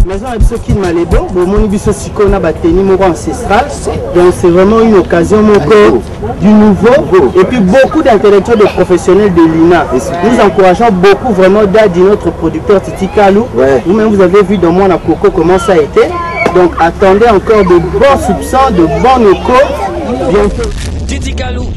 Maison Absoki de Malébo, mon biso siko na bateni moko ancestral. Donc c'est vraiment une occasion du nouveau et puis beaucoup d'intellectuels et de professionnels de l'INA. Nous encourageons beaucoup vraiment d'aider notre producteur Titi Kalou. Vous-même vous avez vu dans mon Coco comment ça a été. Donc attendez encore de bons soupçons, de bons échos. Bientôt. Titi Kalou.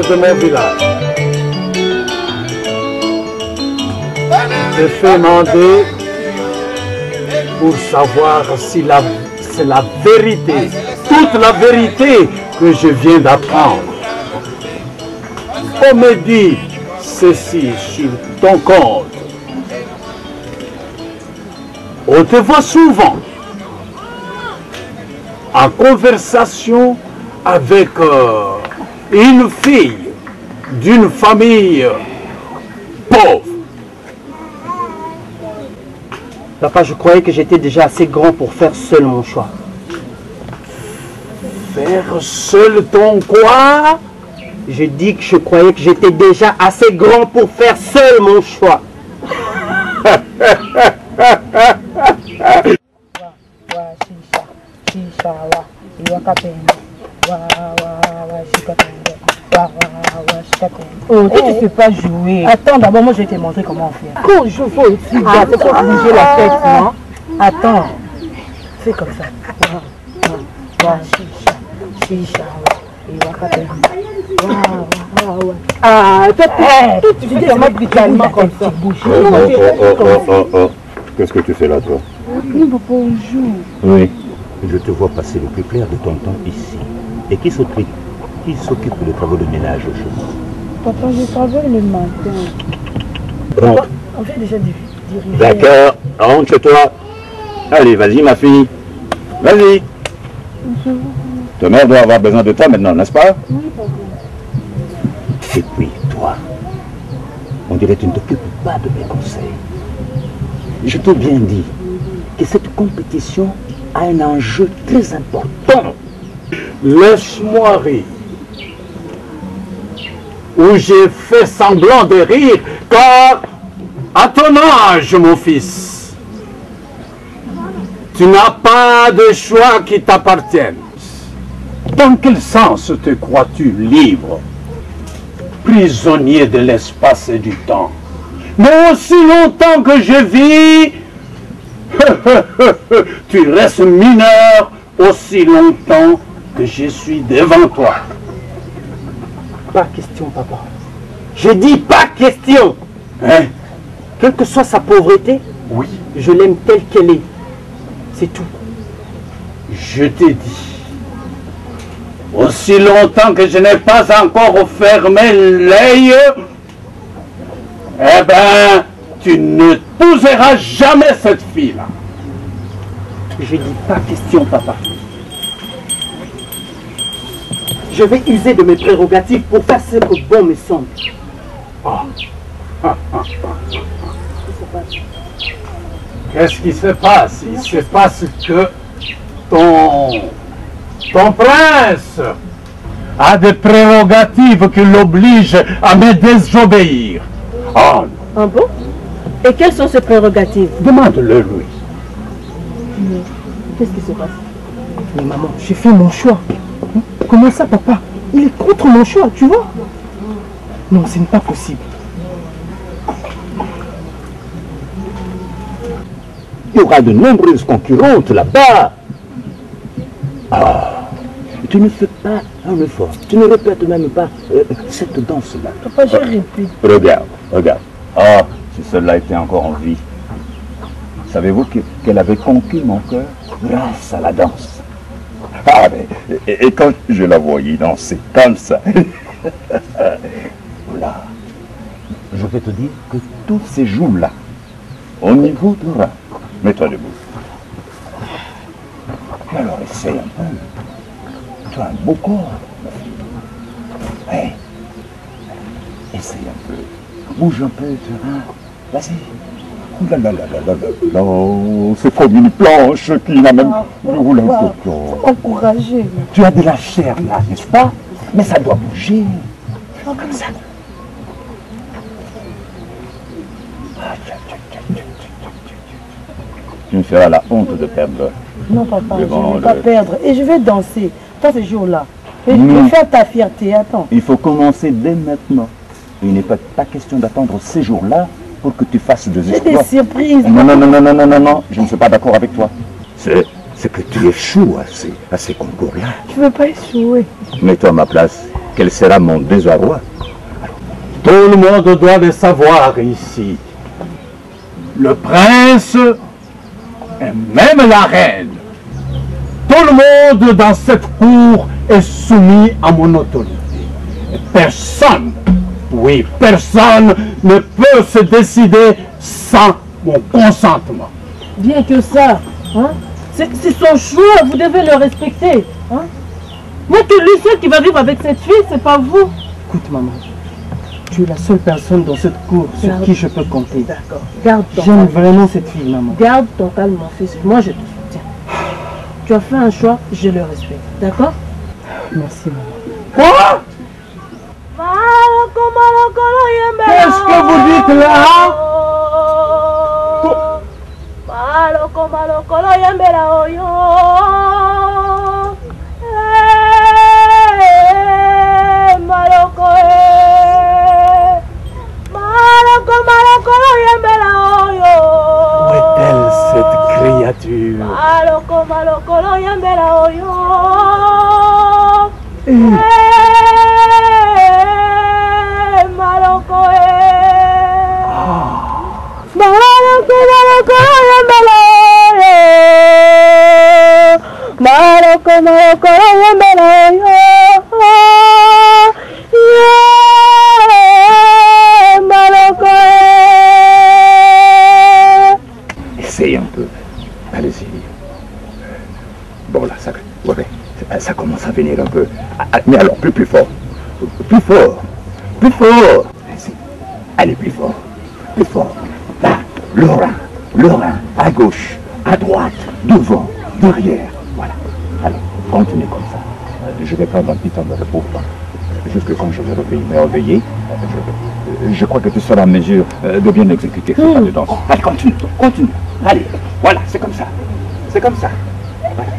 De mon village. J'ai fait demander pour savoir si c'est la vérité, toute la vérité que je viens d'apprendre. On me dit ceci sur ton compte. On te voit souvent en conversation avec une fille d'une famille pauvre. Papa, je croyais que j'étais déjà assez grand pour faire seul mon choix. Faire seul ton quoi? Je dis que je croyais que j'étais déjà assez grand pour faire seul mon choix. Oh, toi, tu ne sais pas jouer. Attends, d'abord, moi, je vais te montrer comment on fait. Quand je veux aussi, c'est pour bouger la tête, non? Attends. Fais comme ça. Chicha. Ah, toi, tu fais comment brutalement comme ça. Qu'est-ce que tu fais là, toi? Bonjour. Oui. Je te vois passer le plus clair de ton temps ici. Et qui s'occupe des travaux de ménage chez moi? Papa, je travaille le matin. Rentre. On fait déjà du diriger. D'accord, rentre chez toi. Allez, vas-y, ma fille. Vas-y. Ta mère doit avoir besoin de toi maintenant, n'est-ce pas? Oui, papa. Et puis, toi, on dirait que tu ne t'occupes pas de mes conseils. Je t'ai bien dit que cette compétition a un enjeu très important. Laisse-moi rire. Ou j'ai fait semblant de rire, car à ton âge, mon fils, tu n'as pas de choix qui t'appartiennent. Dans quel sens te crois-tu libre, prisonnier de l'espace et du temps? Mais aussi longtemps que je vis, tu restes mineur aussi longtemps que je suis devant toi. Pas question, papa. Je dis pas question. Hein? Quelle que soit sa pauvreté, Oui, je l'aime telle qu'elle est. C'est tout. je t'ai dit. Aussi longtemps que je n'ai pas encore fermé l'œil, eh ben, tu ne t'épouseras jamais cette fille-là. Je dis pas question, papa. Je vais user de mes prérogatives pour faire ce que bon me semble. Qu'est-ce qui se passe? Il se passe que ton prince a des prérogatives qui l'obligent à me désobéir. Oh, Ah bon? Et quelles sont ces prérogatives? demande-le lui. Qu'est-ce qui se passe? Mais maman, j'ai fait mon choix. Comment ça, papa? Il est contre mon choix, tu vois? Non, ce n'est pas possible. Il y aura de nombreuses concurrentes là-bas. Ah, tu ne fais pas un effort. Tu ne répètes même pas cette danse-là. Papa, je répète. Regarde, regarde. Ah, si celle-là était encore en vie. Savez-vous qu'elle avait conquis mon cœur grâce à la danse? Ah, mais, et quand je la voyais danser comme ça, voilà, je vais te dire que tous ces jours-là, on y voudra. Mets-toi debout. Alors essaye un peu. Tu as un beau corps, ma fille. Hey. Essaye un peu. Bouge un peu, tu vois. Vas-y. Ouh là là là là là là. Non, c'est comme une planche qui n'a même... Ouh là là là. Encourager. Tu as de la chair là, n'est-ce pas? Mais ça doit bouger. Comme ça. Tu me feras la honte de perdre. Non, papa, je Devant ne vais pas le- perdre. Et je vais danser. Toi, ce jour-là. Je vais faire ta fierté. Attends. Il faut commencer dès maintenant. Il n'est pas question d'attendre ces jours-là pour que tu fasses des J'ai des exploits. surprises. Non, non, non, non, non, non, non, non, je ne suis pas d'accord avec toi. C'est que tu échoues à ces concours-là. Je ne veux pas échouer. Mets-toi à ma place. Quel sera mon désarroi? Tout le monde doit le savoir ici. Le prince et même la reine. Tout le monde dans cette cour est soumis à mon autorité. Et personne, oui, personne ne peut se décider sans mon consentement. Bien que ça, hein, c'est son choix, vous devez le respecter. Hein. Moi, que lui seul qui va vivre avec cette fille, c'est pas vous. Écoute, maman, tu es la seule personne dans cette cour sur qui je peux compter. D'accord. Garde ton J'aime calme. vraiment cette fille, maman. Garde ton calme, mon fils. Moi, je te soutiens. Tu as fait un choix, je le respecte. D'accord? Merci, maman. Quoi? Qu'est-ce que vous dites là? Où est-elle, cette créature? yembela oyo. Maloko Maloko yembela oyo. Maloko yembela oyo. Maloko. Essayez un peu. Allez-y. Bon là, ça commence à venir un peu. Mais alors, plus fort. Plus fort. Plus fort. Allez, plus fort. Plus fort. Là, le rein. À gauche, à droite, devant, derrière. Voilà. Alors, continuez comme ça. Je vais prendre un petit temps de repos. Jusque quand je vais me réveiller, je crois que tu seras en mesure de bien exécuter ce pas de danse. Allez, continue. Allez, voilà, c'est comme ça. C'est comme ça. Voilà.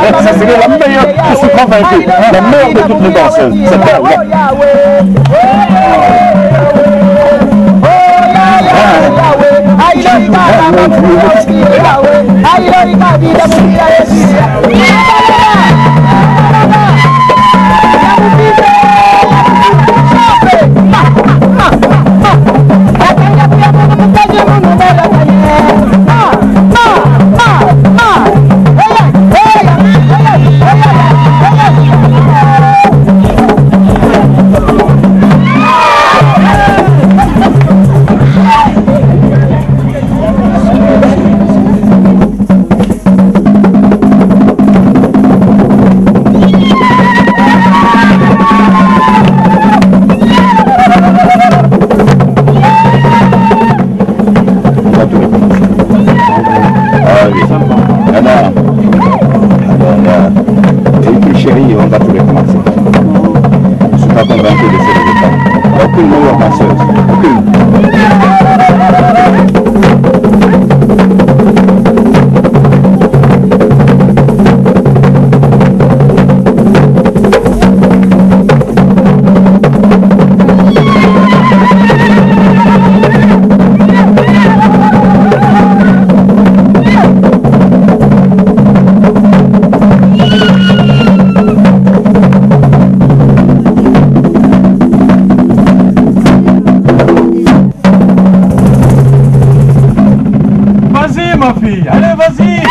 C'est la meilleure, je suis convaincu, la meilleure de toutes les danseuses. C'est elle. Chérie, on va tout recommencer. Je ne suis pas convaincu de ces résultats. Il n'y a aucune meilleure danseuse. Aucune. Ma fille, allez, vas-y!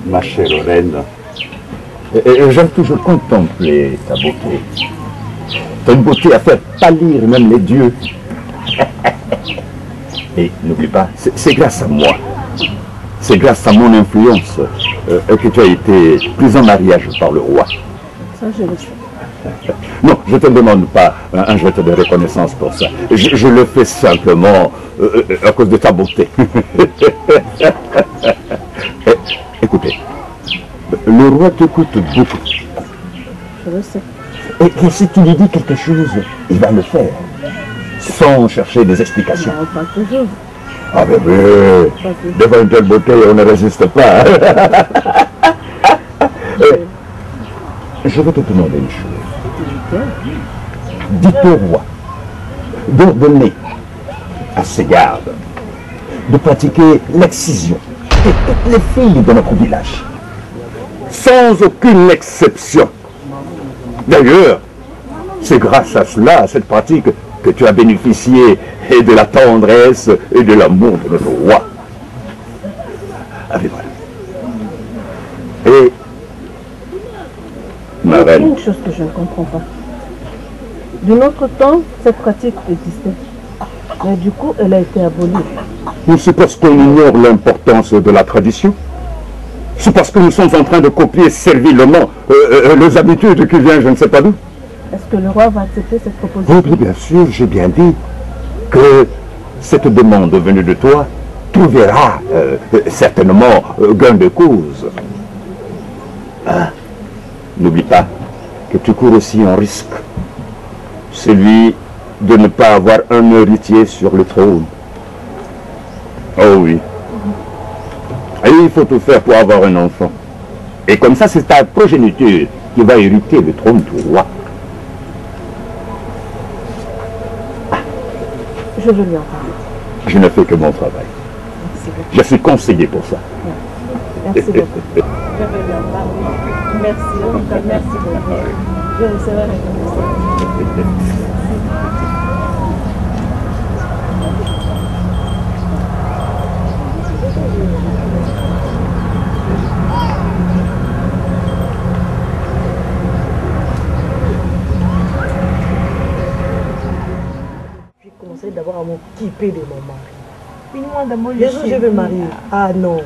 Ma chère reine, j'aime toujours contempler ta beauté. T'as une beauté à faire pâlir même les dieux. Et n'oublie pas, c'est grâce à moi, c'est grâce à mon influence que tu as été prise en mariage par le roi. Ça, je le sais. Non, je ne te demande pas un geste de reconnaissance pour ça. Je le fais simplement à cause de ta beauté. Écoutez, le roi t'écoute beaucoup. Je le sais. Et si tu lui dis quelque chose, il va le faire. Sans chercher des explications. Non, pas toujours. Ah ben oui, devant une telle beauté, on ne résiste pas. Je vais te demander une chose. Dites au roi d'ordonner assez garde de pratiquer l'excision de toutes les filles de notre village. Sans aucune exception. D'ailleurs, c'est grâce à cela, à cette pratique, que tu as bénéficié et de la tendresse et de l'amour de notre roi. Allez, voilà. Et, ma reine, Une chose que je ne comprends pas. De notre temps, cette pratique existait. Mais du coup, elle a été abolie. c'est parce qu'on ignore l'importance de la tradition. C'est parce que nous sommes en train de copier servilement les habitudes qui viennent je ne sais pas d'où. Est-ce que le roi va accepter cette proposition? Oui, bien sûr, j'ai bien dit que cette demande venue de toi trouvera certainement gain de cause. Hein? N'oublie pas que tu cours aussi un risque, celui de ne pas avoir un héritier sur le trône. Oh oui. Et il faut tout faire pour avoir un enfant. Et comme ça, c'est ta progéniture qui va hériter le trône du roi. Je veux lui en parler. Je ne fais que mon travail. Merci beaucoup. Je suis conseillé pour ça. Merci beaucoup. Je veux lui en parler. Merci. Merci beaucoup. Je recevrai la d'abord à m'occuper de mon mari. Puis moi d'abord Les jours je vais marier. Ah non,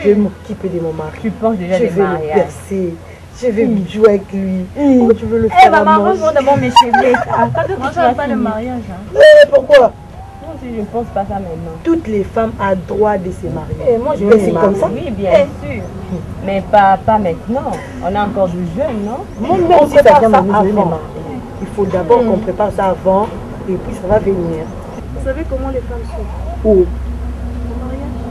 je vais m'occuper de mon mari. Tu penses déjà Je des vais le mariages. bercer. Je vais jouer avec lui. Pourquoi tu veux le faire à maman, manger? je d'abord mes cheveux. Quand tu vas pas le mariage. Pourquoi? Moi aussi, je ne pense pas ça maintenant. Toutes les femmes ont droit de se marier. Moi, je Mais veux c'est me comme ça? marier. Oui, bien sûr. Mais pas maintenant. On est encore du jeune, non? Moi, si ça prépare vient ça me marier, avant. il faut d'abord qu'on prépare ça avant et puis ça va venir. Vous savez comment les femmes souffrent? Où?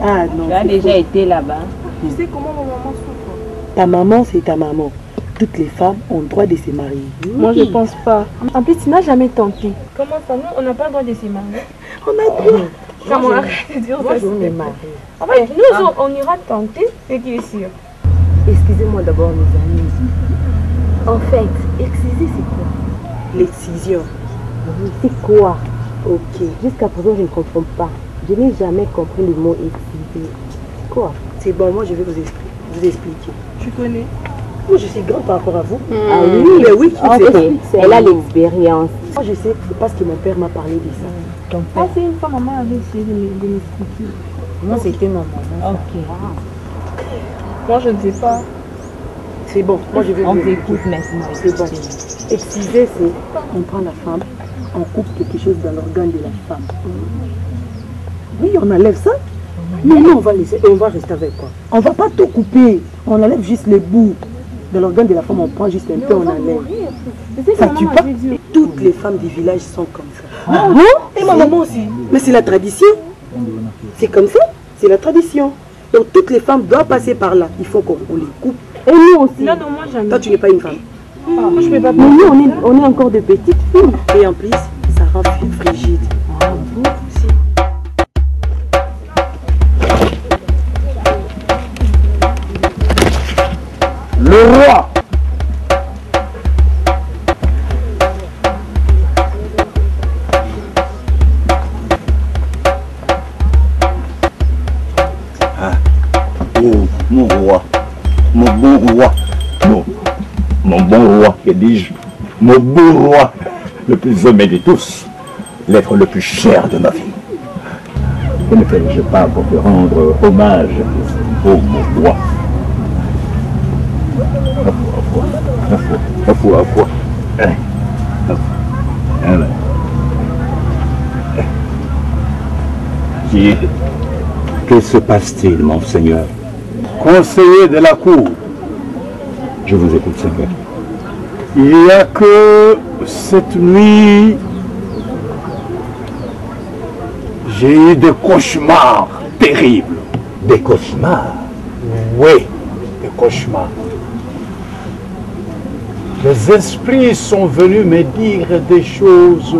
Ah non. Tu as déjà été là-bas. Tu sais comment ma maman souffre? Ta maman, c'est ta maman. Toutes les femmes ont le droit de se marier. Moi, je pense pas. En plus, tu n'as jamais tenté. Comment ça? Nous, on n'a pas le droit de se marier. On a droit. Comment arrête de dire Moi, ça? je veux me marier. En fait, nous, on ira tenter, ce qui est sûr. Excusez-moi d'abord, mes amis. En fait, exciser, c'est quoi? L'excision. C'est quoi? Ok. Jusqu'à présent, je ne comprends pas. Je n'ai jamais compris le mot exciser. C'est quoi? C'est bon, moi je vais vous expliquer. Tu connais? Moi je suis grande par rapport à vous. Ah oui? Mais oui, Elle a l'expérience. Moi je sais, c'est parce que mon père m'a parlé de ça. Ton père. C'est une fois, maman avait essayé de m'expliquer. Moi c'était ma maman. Ok. Moi, je ne sais pas. C'est bon, moi je vais On vous t'écoute maintenant. C'est bon. Exciser, c'est on prend la femme, on coupe quelque chose dans l'organe de la femme. Oui, on enlève ça. Mais nous, on va laisser, on va rester avec quoi? On va pas tout couper. On enlève juste les bouts de l'organe de la femme. On prend juste un peu, on enlève. Ça tue pas. Toutes les femmes du village sont comme ça. Ah bon? Et ma maman aussi. Mais c'est la tradition. C'est comme ça. C'est la tradition. Donc toutes les femmes doivent passer par là. Il faut qu'on les coupe. Et nous aussi. Non, moi, jamais. Toi, tu n'es pas une femme. Moi, je ne peux pas. Mais nous, on est encore de petites filles. Et en plus, ça rend frigide. Le roi Oh, mon roi, mon bon roi, mon bon roi, que dis-je, mon beau roi, le plus aimé de tous, l'être le plus cher de ma vie. Que ne fais-je pas pour te rendre hommage, ô mon roi? Que se passe-t-il, monseigneur? conseiller de la cour, Je vous écoute, Seigneur. il n'y a que cette nuit, j'ai eu des cauchemars terribles. Des cauchemars. Oui, des cauchemars. Les esprits sont venus me dire des choses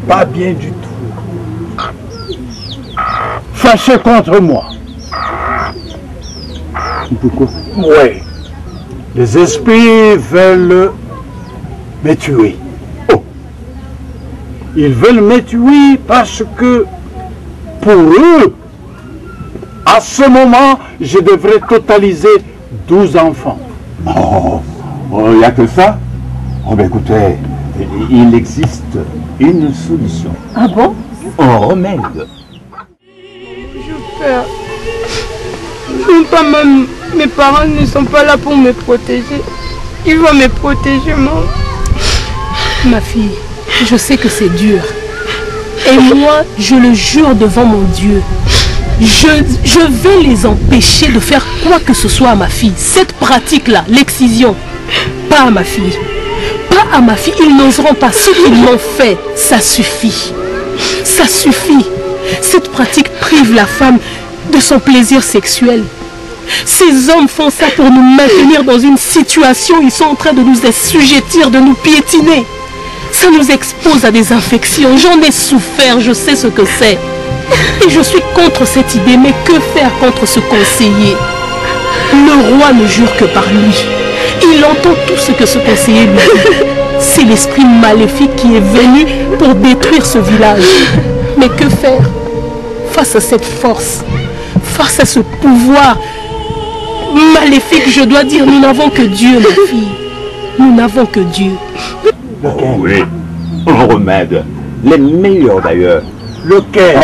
pas bien du tout. Fâché contre moi. Pourquoi? Oui. Les esprits veulent me tuer. Oh. Ils veulent me tuer parce que, pour eux, à ce moment, je devrais totaliser 12 enfants. Oh, il n'y a que ça? Oh, ben écoutez, il existe une solution. Ah bon? Un remède. Je perds. Même pas mes parents ne sont pas là pour me protéger. Ils vont me protéger, maman. Ma fille, je sais que c'est dur. Et moi, je le jure devant mon Dieu. Je vais les empêcher de faire quoi que ce soit à ma fille. Cette pratique-là, l'excision, pas à ma fille. Pas à ma fille, ils n'oseront pas. Ce qu'ils m'ont fait, ça suffit. Ça suffit. Cette pratique prive la femme de son plaisir sexuel. Ces hommes font ça pour nous maintenir dans une situation où ils sont en train de nous assujettir, de nous piétiner. Ça nous expose à des infections. J'en ai souffert, je sais ce que c'est. Et je suis contre cette idée, mais que faire contre ce conseiller? Le roi ne jure que par lui. Il entend tout ce que ce conseiller lui dit. C'est l'esprit maléfique qui est venu pour détruire ce village. Mais que faire face à cette force, face à ce pouvoir maléfique? Je dois dire, nous n'avons que Dieu, ma fille. Nous n'avons que Dieu. Oh, oui, un remède. Les meilleurs d'ailleurs. Lequel?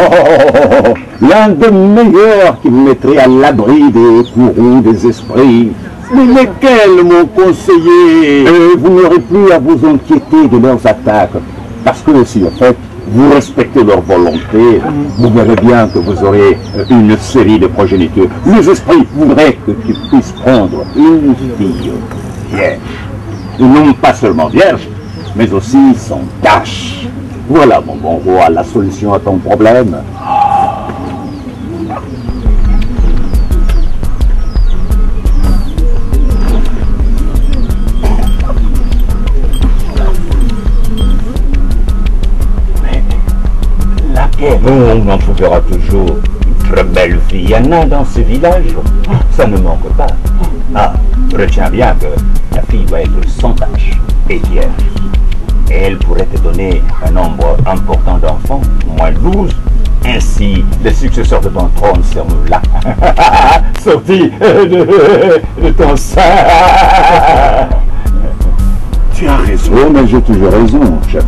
L'un des meilleurs qui me mettrait à l'abri des courroux des esprits. Mais lesquels, mon conseiller? Vous n'aurez plus à vous inquiéter de leurs attaques. Parce que si en fait, vous respectez leur volonté, vous verrez bien que vous aurez une série de progénitures. Les esprits voudraient que tu puisses prendre une fille vierge. Et non pas seulement vierge, mais aussi sans tache. Voilà, mon bon roi, la solution à ton problème. Mais laquelle? On en trouvera toujours une très belle fille. Il y en a dans ce village. Ça ne manque pas. Ah, retiens bien que la fille doit être sans tache et vierge. Et elle pourrait te donner un nombre important d'enfants, au moins 12. Ainsi, les successeurs de ton trône seront là, sortis de ton sein. Tu as raison. Oui, mais j'ai toujours raison, chef.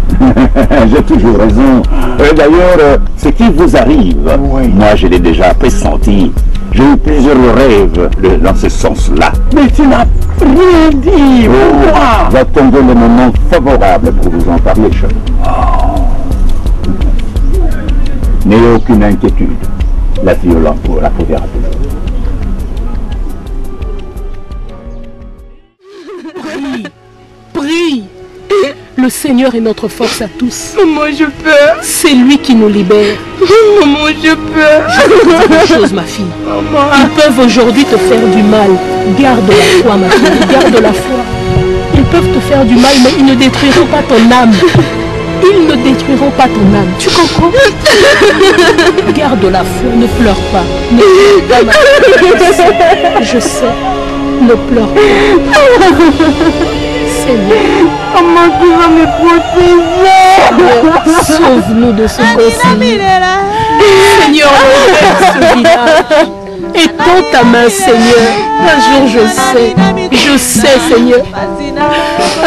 J'ai toujours raison. D'ailleurs, ce qui vous arrive, Oui. moi je l'ai déjà pressenti. J'ai eu plusieurs rêves dans ce sens-là. Mais tu n'as rien dit. Pourquoi? Va tomber le moment favorable pour vous en parler, chef. N'ayez aucune inquiétude. La violence la prouvera toujours. Prie, prie. Le Seigneur est notre force à tous. Maman, je peur. C'est lui qui nous libère. Maman, je peur. Je vais te dire une chose, ma fille. Maman. Ils peuvent aujourd'hui te faire du mal. Garde la foi, ma fille. Garde la foi. Ils peuvent te faire du mal, mais ils ne détruiront pas ton âme. Ils ne détruiront pas ton âme. Tu comprends? Garde la foi. Ne pleure pas. Ne pleure pas, ma fille. Je sais. Ne pleure pas. Seigneur. Maman, tu vas me protéger. Sauve-nous de ce conseil. Seigneur, libère ce village. Étends ta main, Seigneur. Un jour, je sais, Seigneur.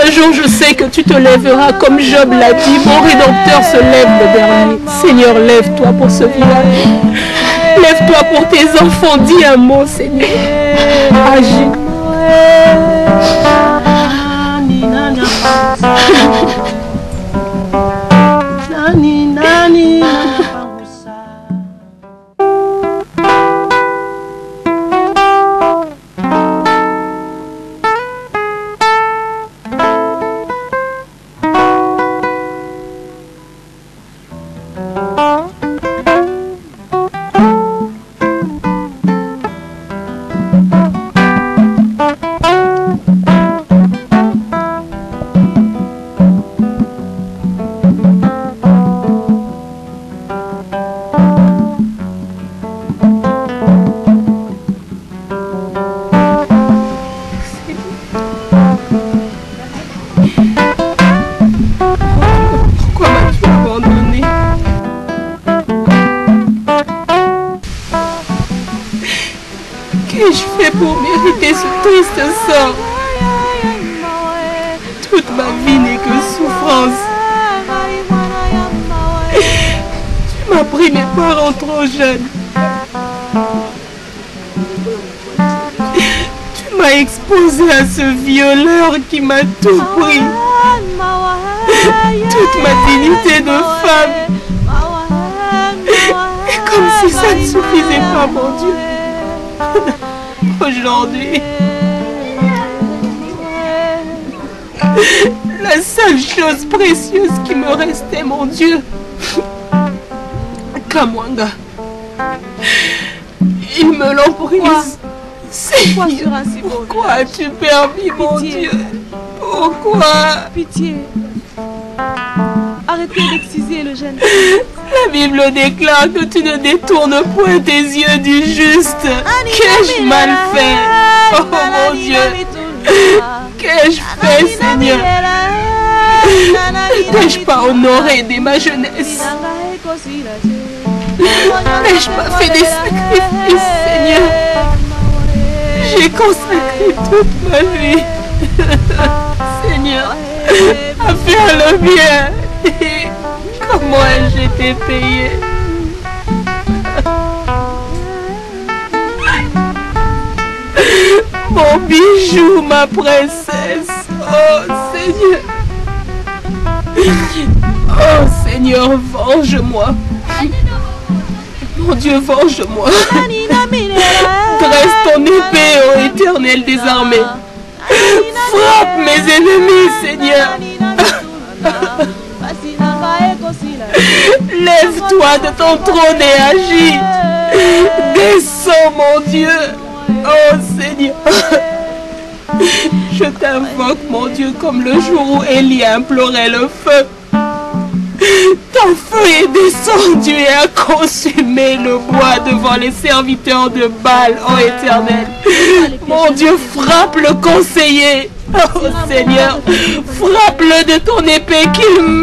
Un jour, je sais que tu te lèveras comme Job l'a dit. Mon Rédempteur se lève le dernier. Seigneur, lève-toi pour ce village. Lève-toi pour tes enfants. Dis un mot, Seigneur. Agis. Qu'ai-je fait pour mériter ce triste sort? Toute ma vie n'est que souffrance. Tu m'as pris mes parents trop jeunes. Tu m'as exposé à ce violeur qui m'a tout pris. Toute ma dignité de femme. Et comme si ça ne suffisait pas, mon Dieu. Aujourd'hui, la seule chose précieuse qui me restait, mon Dieu, Kamwanga, il me l'ont prise. Pourquoi as-tu permis, mon Dieu? Pourquoi? Pitié. Arrêtez d'exciser le jeune. La Bible déclare que tu ne détournes point tes yeux du juste. Qu'ai-je mal fait? Oh mon Dieu, qu'ai-je fait, Seigneur? N'ai-je pas honoré dès ma jeunesse? N'ai-je pas fait des sacrifices, Seigneur? J'ai consacré toute ma vie, Seigneur, à faire le bien. Et comment ai-je été payé? Mon bijou, ma princesse. Oh Seigneur. Oh Seigneur, venge-moi. Mon Dieu, venge-moi. Dresse ton épée, ô Éternel des armées. Frappe mes ennemis, Seigneur. Lève-toi de ton trône et agis. Descends, mon Dieu. Oh Seigneur. Je t'invoque, mon Dieu, comme le jour où Élie implorait le feu. Ton feu est descendu et a consumé le bois devant les serviteurs de Baal, ô Éternel. Mon Dieu, frappe le conseiller. Oh Seigneur, frappe-le de ton épée qu'il meure.